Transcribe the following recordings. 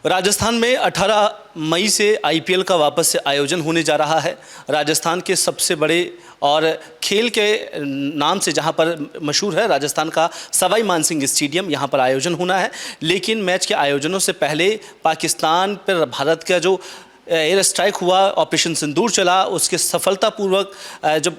राजस्थान में 18 मई से आईपीएल का वापस से आयोजन होने जा रहा है। राजस्थान के सबसे बड़े और खेल के नाम से जहां पर मशहूर है राजस्थान का सवाई मानसिंह स्टेडियम, यहां पर आयोजन होना है। लेकिन मैच के आयोजनों से पहले पाकिस्तान पर भारत का जो एयर स्ट्राइक हुआ, ऑपरेशन सिंदूर चला, उसके सफलतापूर्वक जब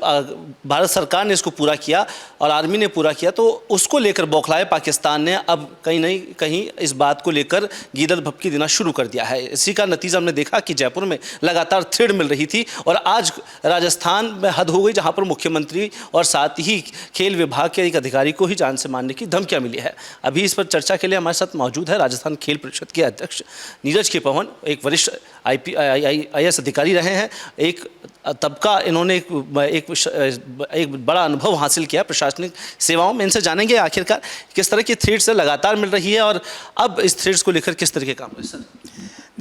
भारत सरकार ने इसको पूरा किया और आर्मी ने पूरा किया, तो उसको लेकर बौखलाए पाकिस्तान ने अब कहीं नहीं कहीं इस बात को लेकर गीदड़ भभकी देना शुरू कर दिया है। इसी का नतीजा हमने देखा कि जयपुर में लगातार थ्रेड मिल रही थी और आज राजस्थान में हद हो गई, जहाँ पर मुख्यमंत्री और साथ ही खेल विभाग के एक अधिकारी को ही जान से मारने की धमकियाँ मिली है। अभी इस पर चर्चा के लिए हमारे साथ मौजूद है राजस्थान खेल परिषद के अध्यक्ष नीरज के पवन, एक वरिष्ठ IAS अधिकारी रहे हैं। एक तबका इन्होंने एक बड़ा अनुभव हासिल किया प्रशासनिक सेवाओं में। इनसे जानेंगे आखिरकार किस तरह की थ्रेड्स लगातार मिल रही है और अब इस थ्रेड्स को लेकर किस तरह के काम है। सर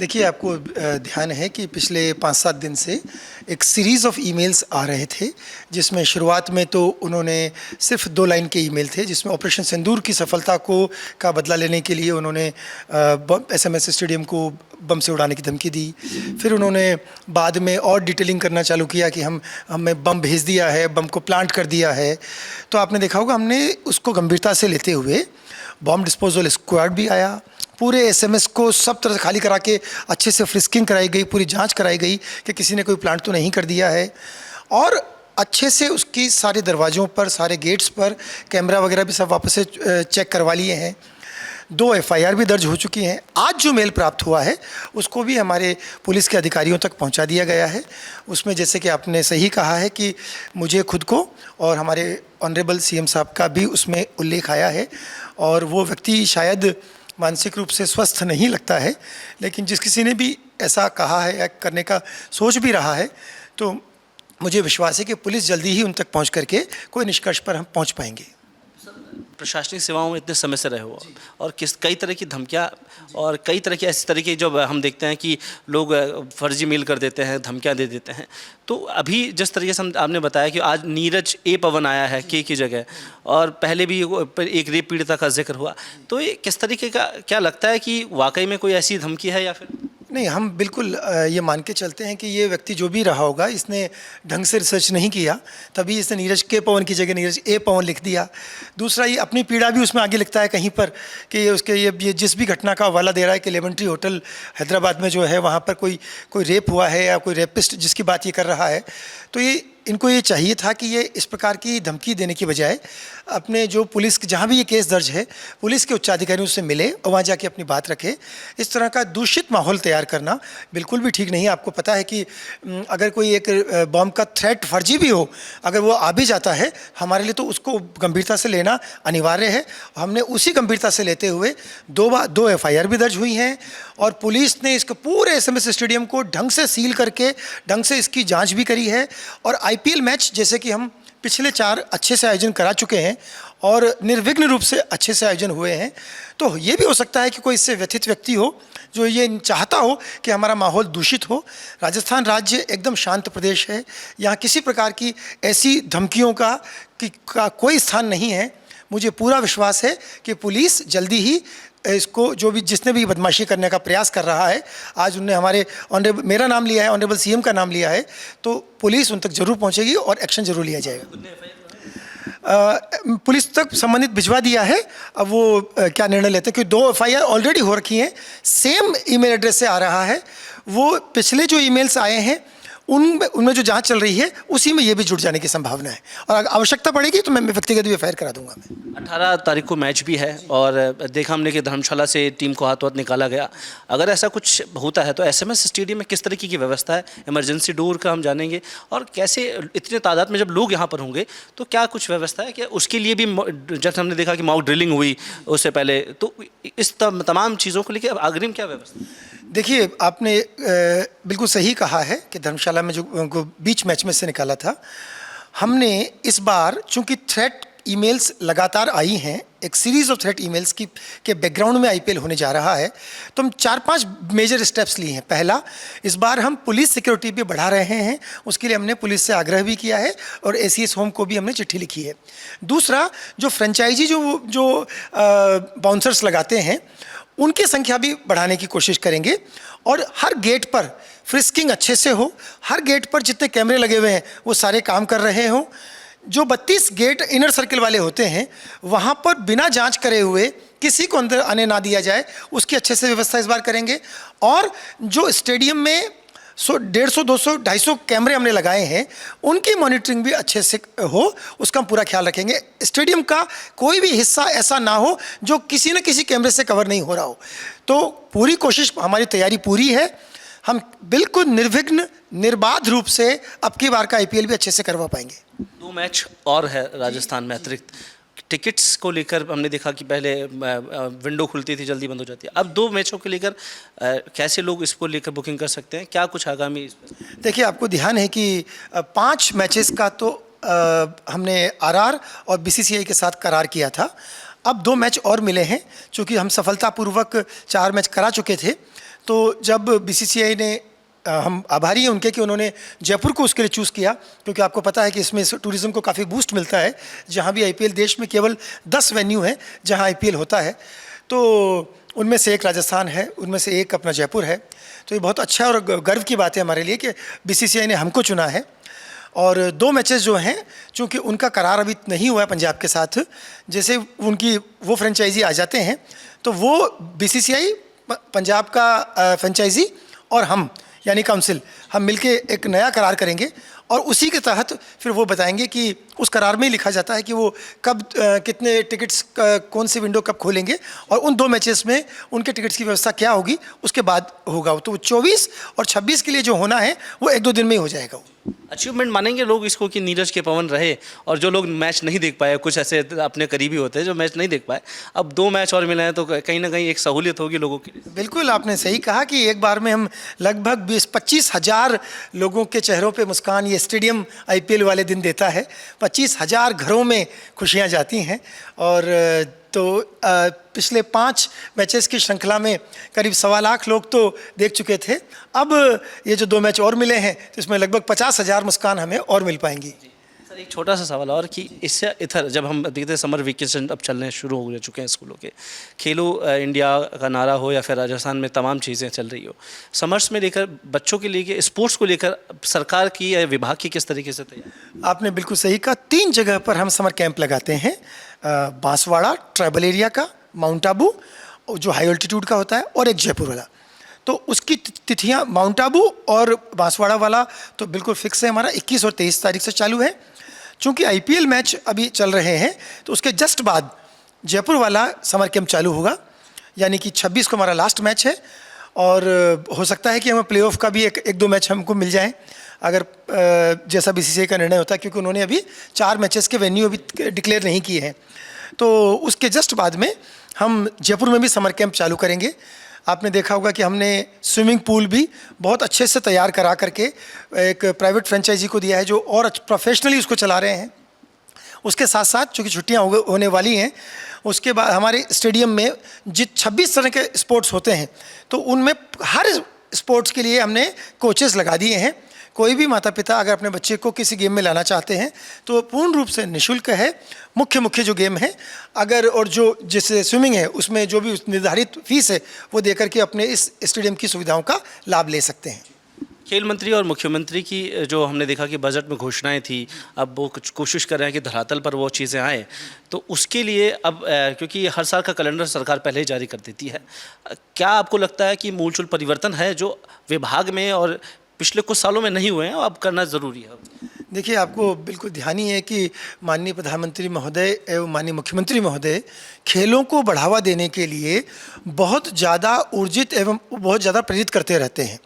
देखिए, आपको ध्यान है कि पिछले 5-7 दिन से एक सीरीज़ ऑफ ईमेल्स आ रहे थे, जिसमें शुरुआत में तो उन्होंने सिर्फ 2 लाइन के ईमेल थे, जिसमें ऑपरेशन सिंदूर की सफलता का बदला लेने के लिए उन्होंने SMS स्टेडियम को बम से उड़ाने की धमकी दी। फिर उन्होंने बाद में और डिटेलिंग करना चालू किया कि हमें बम भेज दिया है, बम को प्लांट कर दिया है। तो आपने देखा होगा, हमने उसको गंभीरता से लेते हुए बॉम्ब डिस्पोजल स्क्वाड भी आया, पूरे SMS को सब तरह से खाली करा के अच्छे से फ्रिस्किंग कराई गई, पूरी जांच कराई गई कि किसी ने कोई प्लांट तो नहीं कर दिया है, और अच्छे से उसकी सारे दरवाज़ों पर, सारे गेट्स पर कैमरा वगैरह भी सब वापस से चेक करवा लिए हैं। 2 FIR भी दर्ज हो चुकी हैं। आज जो मेल प्राप्त हुआ है उसको भी हमारे पुलिस के अधिकारियों तक पहुंचा दिया गया है। उसमें जैसे कि आपने सही कहा है कि मुझे खुद को और हमारे ऑनरेबल CM साहब का भी उसमें उल्लेख आया है, और वो व्यक्ति शायद मानसिक रूप से स्वस्थ नहीं लगता है, लेकिन जिस किसी ने भी ऐसा कहा है या करने का सोच भी रहा है, तो मुझे विश्वास है कि पुलिस जल्दी ही उन तक पहुंच करके कोई निष्कर्ष पर हम पहुंच पाएंगे। प्रशासनिक सेवाओं में इतने समय से रहे हो और कई तरह की धमकियां और कई तरह की ऐसी तरह की जो हम देखते हैं कि लोग फर्जी मेल कर देते हैं, धमकियां दे देते हैं। तो अभी जिस तरीके से आपने बताया कि आज नीरज ए पवन आया है के की जगह, और पहले भी एक रेप पीड़िता का जिक्र हुआ, तो ये किस तरीके का क्या लगता है कि वाकई में कोई ऐसी धमकी है या फिर नहीं? हम बिल्कुल ये मान के चलते हैं कि ये व्यक्ति जो भी रहा होगा, इसने ढंग से रिसर्च नहीं किया, तभी इसने नीरज के पवन की जगह नीरज ए पवन लिख दिया। दूसरा, ये अपनी पीड़ा भी उसमें आगे लिखता है कहीं पर कि ये जिस भी घटना का हवाला दे रहा है कि लेमन-ट्री होटल हैदराबाद में जो है वहाँ पर कोई रेप हुआ है या कोई रेपिस्ट जिसकी बात ये कर रहा है, तो इनको ये चाहिए था कि ये इस प्रकार की धमकी देने की बजाय अपने जो पुलिस जहाँ भी ये केस दर्ज है, पुलिस के उच्चाधिकारियों से मिले और वहाँ जाके अपनी बात रखे। इस तरह का दूषित माहौल तैयार करना बिल्कुल भी ठीक नहीं है। आपको पता है कि अगर कोई एक बॉम्ब का थ्रेट फर्जी भी हो, अगर वो आ भी जाता है, हमारे लिए तो उसको गंभीरता से लेना अनिवार्य है। हमने उसी गंभीरता से लेते हुए 2 FIR भी दर्ज हुई हैं, और पुलिस ने इसको पूरे SMS स्टेडियम को ढंग से सील करके ढंग से इसकी जाँच भी करी है। और IPL मैच जैसे कि हम पिछले 4 अच्छे से आयोजन करा चुके हैं और निर्विघ्न रूप से अच्छे से आयोजन हुए हैं, तो ये भी हो सकता है कि कोई इससे व्यथित व्यक्ति हो जो ये चाहता हो कि हमारा माहौल दूषित हो। राजस्थान राज्य एकदम शांत प्रदेश है, यहाँ किसी प्रकार की ऐसी धमकियों का कोई स्थान नहीं है। मुझे पूरा विश्वास है कि पुलिस जल्दी ही इसको, जो भी जिसने भी बदमाशी करने का प्रयास कर रहा है, आज उनने मेरा नाम लिया है, ऑनरेबल CM का नाम लिया है, तो पुलिस उन तक जरूर पहुंचेगी और एक्शन जरूर लिया जाएगा। पुलिस तक संबंधित भिजवा दिया है। अब वो क्या निर्णय लेते हैं, क्योंकि 2 FIR ऑलरेडी हो रखी हैं, सेम ईमेल एड्रेस से आ रहा है। वो पिछले जो ईमेल्स आए हैं उनमें जो जांच चल रही है उसी में ये भी जुड़ जाने की संभावना है, और अगर आवश्यकता पड़ेगी तो मैं व्यक्तिगत भी FIR करा दूंगा। मैं 18 तारीख को मैच भी है और देखा हमने कि धर्मशाला से टीम को हाथों हाथ निकाला गया। अगर ऐसा कुछ होता है तो SMS स्टेडियम में किस तरीके की व्यवस्था है, इमरजेंसी डोर का हम जानेंगे, और कैसे इतने तादाद में जब लोग यहाँ पर होंगे तो क्या कुछ व्यवस्था है कि उसके लिए भी, जब हमने देखा कि मॉक ड्रिलिंग हुई उससे पहले, तो इस तमाम चीज़ों को लेकर अग्रिम क्या व्यवस्था? देखिए, आपने बिल्कुल सही कहा है कि धर्मशाला में जो बीच मैच में से निकाला था, हमने इस बार चूंकि थ्रेट ईमेल्स लगातार आई हैं, एक सीरीज़ ऑफ थ्रेट ईमेल्स के बैकग्राउंड में IPL होने जा रहा है, तो हम 4-5 मेजर स्टेप्स लिए हैं। पहला, इस बार हम पुलिस सिक्योरिटी भी बढ़ा रहे हैं, उसके लिए हमने पुलिस से आग्रह भी किया है और ACS होम को भी हमने चिट्ठी लिखी है। दूसरा, जो फ्रेंचाइजी जो बाउंसर्स लगाते हैं उनकी संख्या भी बढ़ाने की कोशिश करेंगे और हर गेट पर फ्रिस्किंग अच्छे से हो, हर गेट पर जितने कैमरे लगे हुए हैं वो सारे काम कर रहे हों। जो 32 गेट इनर सर्किल वाले होते हैं वहाँ पर बिना जांच करे हुए किसी को अंदर आने ना दिया जाए, उसकी अच्छे से व्यवस्था इस बार करेंगे। और जो स्टेडियम में 150, 200, 250 कैमरे हमने लगाए हैं उनकी मॉनिटरिंग भी अच्छे से हो, उसका हम पूरा ख्याल रखेंगे। स्टेडियम का कोई भी हिस्सा ऐसा ना हो जो किसी न किसी कैमरे से कवर नहीं हो रहा हो। तो पूरी कोशिश, हमारी तैयारी पूरी है। हम बिल्कुल निर्विघ्न निर्बाध रूप से अब की बार का आईपीएल भी अच्छे से करवा पाएंगे। 2 मैच और है राजस्थान में अतिरिक्त। टिकट्स को लेकर हमने देखा कि पहले विंडो खुलती थी, जल्दी बंद हो जाती है। अब 2 मैचों को लेकर कैसे लोग इसको लेकर बुकिंग कर सकते हैं, क्या कुछ आगामी इस पर? देखिए, आपको ध्यान है कि 5 मैचेस का तो हमने आरआर और बीसीसीआई के साथ करार किया था। अब 2 मैच और मिले हैं, चूँकि हम सफलतापूर्वक 4 मैच करा चुके थे। तो जब बीसीसीआई ने, हम आभारी हैं उनके कि उन्होंने जयपुर को उसके लिए चूज़ किया, क्योंकि आपको पता है कि इसमें टूरिज़्म को काफ़ी बूस्ट मिलता है। जहाँ भी आईपीएल, देश में केवल 10 वेन्यू हैं जहाँ आईपीएल होता है, तो उनमें से एक राजस्थान है, उनमें से एक अपना जयपुर है। तो ये बहुत अच्छा और गर्व की बात है हमारे लिए कि बीसीसीआई ने हमको चुना है। और 2 मैचेस जो हैं, चूँकि उनका करार अभी नहीं हुआ है पंजाब के साथ, जैसे उनकी वो फ्रेंचाइजी आ जाते हैं तो वो बीसीसीआई, पंजाब का फ्रेंचाइजी और हम यानी काउंसिल, हम मिलके एक नया करार करेंगे और उसी के तहत फिर वो बताएंगे कि उस करार में ही लिखा जाता है कि वो कब कितने टिकट्स कौन सी विंडो कब खोलेंगे और उन 2 मैचेस में उनके टिकट्स की व्यवस्था क्या होगी उसके बाद होगा। तो 24 और 26 के लिए जो होना है वो 1-2 दिन में ही हो जाएगा। अचीवमेंट मानेंगे लोग इसको कि नीरज के पवन रहे, और जो लोग मैच नहीं देख पाए, कुछ ऐसे अपने करीबी होते हैं जो मैच नहीं देख पाए, अब 2 मैच और मिले हैं तो कहीं ना कहीं एक सहूलियत होगी लोगों के लिए। बिल्कुल, आपने सही कहा कि एक बार में हम लगभग 20-25 हज़ार लोगों के चेहरों पे मुस्कान ये स्टेडियम आईपीएल वाले दिन देता है। 25 हज़ार घरों में खुशियाँ जाती हैं। और तो पिछले 5 मैचेस की श्रृंखला में करीब 1.25 लाख लोग तो देख चुके थे। अब ये जो 2 मैच और मिले हैं तो इसमें लगभग 50,000 मुस्कान हमें और मिल पाएंगी। सर, एक छोटा सा सवाल और कि इससे इधर जब हम देखते हैं समर वेकेशन अब चलने शुरू हो चुके हैं स्कूलों के, खेलो इंडिया का नारा हो या फिर राजस्थान में तमाम चीज़ें चल रही हो, समर्स में लेकर बच्चों के लिए स्पोर्ट्स को लेकर सरकार की या विभाग की किस तरीके से तैयारी? आपने बिल्कुल सही कहा। 3 जगह पर हम समर कैंप लगाते हैं, बांसवाड़ा ट्राइबल एरिया का, माउंट आबू जो हाई अल्टीट्यूड का होता है, और एक जयपुर वाला। तो उसकी तिथियां माउंट आबू और बांसवाड़ा वाला तो बिल्कुल फिक्स है हमारा, 21 और 23 तारीख से चालू है। चूँकि आईपीएल मैच अभी चल रहे हैं तो उसके जस्ट बाद जयपुर वाला समर कैंप चालू होगा, यानी कि 26 को हमारा लास्ट मैच है। और हो सकता है कि हमें प्लेऑफ का भी 1-2 मैच हमको मिल जाए, अगर जैसा बीसीसीआई का निर्णय होता है, क्योंकि उन्होंने अभी 4 मैचेस के वेन्यू अभी डिक्लेयर नहीं किए हैं। तो उसके जस्ट बाद में हम जयपुर में भी समर कैंप चालू करेंगे। आपने देखा होगा कि हमने स्विमिंग पूल भी बहुत अच्छे से तैयार करा करके एक प्राइवेट फ्रेंचाइजी को दिया है जो और प्रोफेशनली उसको चला रहे हैं। उसके साथ साथ चूँकि छुट्टियाँ होने वाली हैं, उसके बाद हमारे स्टेडियम में 26 तरह के स्पोर्ट्स होते हैं, तो उनमें हर स्पोर्ट्स के लिए हमने कोचेस लगा दिए हैं। कोई भी माता पिता अगर अपने बच्चे को किसी गेम में लाना चाहते हैं तो पूर्ण रूप से निःशुल्क है। मुख्य जो गेम है, अगर और जो जैसे स्विमिंग है उसमें जो भी निर्धारित फीस है वो देकर के अपने इस स्टेडियम की सुविधाओं का लाभ ले सकते हैं। खेल मंत्री और मुख्यमंत्री की जो हमने देखा कि बजट में घोषणाएं थी, अब वो कुछ कोशिश कर रहे हैं कि धरातल पर वो चीज़ें आए, तो उसके लिए अब क्योंकि हर साल का कैलेंडर सरकार पहले ही जारी कर देती है, क्या आपको लगता है कि मूलचूल परिवर्तन है जो विभाग में और पिछले कुछ सालों में नहीं हुए हैं और अब करना ज़रूरी है? देखिए, आपको बिल्कुल ध्यान ही है कि माननीय प्रधानमंत्री महोदय एवं माननीय मुख्यमंत्री महोदय खेलों को बढ़ावा देने के लिए बहुत ज़्यादा ऊर्जित एवं बहुत ज़्यादा प्रेरित करते रहते हैं।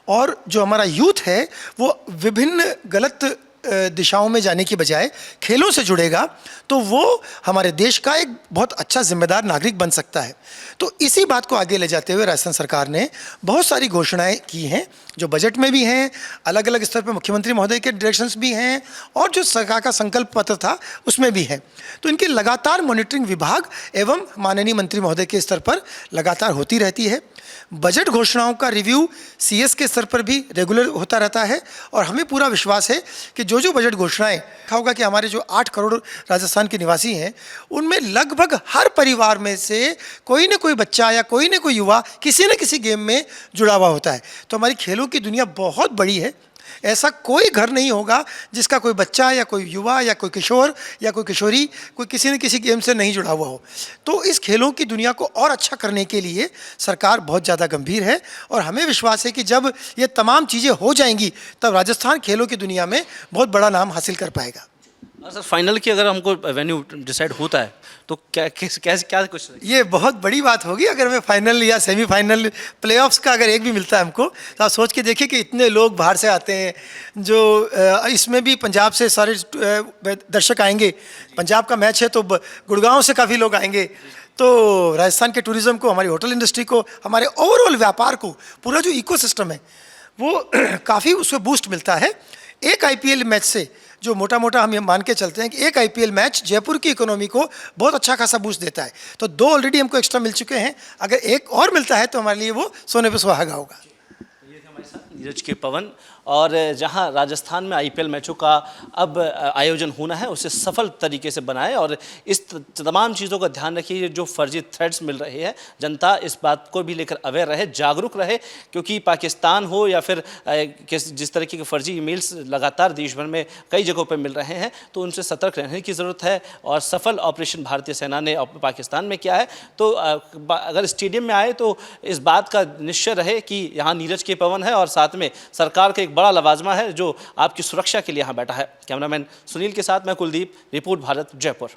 और जो हमारा यूथ है वो विभिन्न गलत दिशाओं में जाने की बजाय खेलों से जुड़ेगा तो वो हमारे देश का एक बहुत अच्छा जिम्मेदार नागरिक बन सकता है। तो इसी बात को आगे ले जाते हुए राजस्थान सरकार ने बहुत सारी घोषणाएं की हैं, जो बजट में भी हैं, अलग अलग स्तर पर मुख्यमंत्री महोदय के डायरेक्शंस भी हैं, और जो सरकार का संकल्प पत्र था उसमें भी है। तो इनकी लगातार मॉनिटरिंग विभाग एवं माननीय मंत्री महोदय के स्तर पर लगातार होती रहती है। बजट घोषणाओं का रिव्यू सीएस के स्तर पर भी रेगुलर होता रहता है, और हमें पूरा विश्वास है कि जो बजट घोषणाएं देखा होगा कि हमारे जो 8 करोड़ राजस्थान के निवासी हैं, उनमें लगभग हर परिवार में से कोई ना कोई बच्चा या कोई ना कोई युवा किसी न किसी गेम में जुड़ा हुआ होता है। तो हमारी खेलों की दुनिया बहुत बड़ी है। ऐसा कोई घर नहीं होगा जिसका कोई बच्चा या कोई युवा या कोई किशोर या कोई किशोरी कोई किसी न किसी गेम से नहीं जुड़ा हुआ हो। तो इस खेलों की दुनिया को और अच्छा करने के लिए सरकार बहुत ज़्यादा गंभीर है और हमें विश्वास है कि जब ये तमाम चीज़ें हो जाएंगी तब राजस्थान खेलों की दुनिया में बहुत बड़ा नाम हासिल कर पाएगा। सर फाइनल की अगर हमको वेन्यू डिसाइड होता है तो क्या कुछ ये बहुत बड़ी बात होगी अगर हमें फाइनल या सेमीफाइनल प्लेऑफ्स का अगर एक भी मिलता है हमको, तो आप सोच के देखिए कि इतने लोग बाहर से आते हैं, जो इसमें भी पंजाब से सारे दर्शक आएंगे। पंजाब का मैच है तो गुड़गांव से काफ़ी लोग आएंगे। तो राजस्थान के टूरिज़्म को, हमारी होटल इंडस्ट्री को, हमारे ओवरऑल व्यापार को, पूरा जो इकोसिस्टम है वो काफ़ी उसमें बूस्ट मिलता है। एक आईपीएल मैच से जो मोटा मोटा हम ये मान के चलते हैं कि एक आईपीएल मैच जयपुर की इकोनॉमी को बहुत अच्छा खासा बूस्ट देता है। तो 2 ऑलरेडी हमको एक्स्ट्रा मिल चुके हैं, अगर एक और मिलता है तो हमारे लिए वो सोने पे सुहागा होगा। नीरज के पवन, और जहां राजस्थान में आईपीएल मैचों का अब आयोजन होना है उसे सफल तरीके से बनाए और इस तमाम चीज़ों का ध्यान रखिए। जो फर्जी थ्रेड्स मिल रहे हैं, जनता इस बात को भी लेकर अवेयर रहे, जागरूक रहे, क्योंकि पाकिस्तान हो या फिर जिस तरीके के फर्जी ईमेल्स लगातार देश भर में कई जगहों पर मिल रहे हैं, तो उनसे सतर्क रहने की ज़रूरत है। और सफल ऑपरेशन भारतीय सेना ने पाकिस्तान में किया है, तो अगर स्टेडियम में आए तो इस बात का निश्चय रहे कि यहाँ नीरज के पवन है और साथ में सरकार का एक बड़ा लवाजमा है जो आपकी सुरक्षा के लिए यहाँ बैठा है। कैमरामैन सुनील के साथ मैं कुलदीप, रिपोर्ट भारत, जयपुर।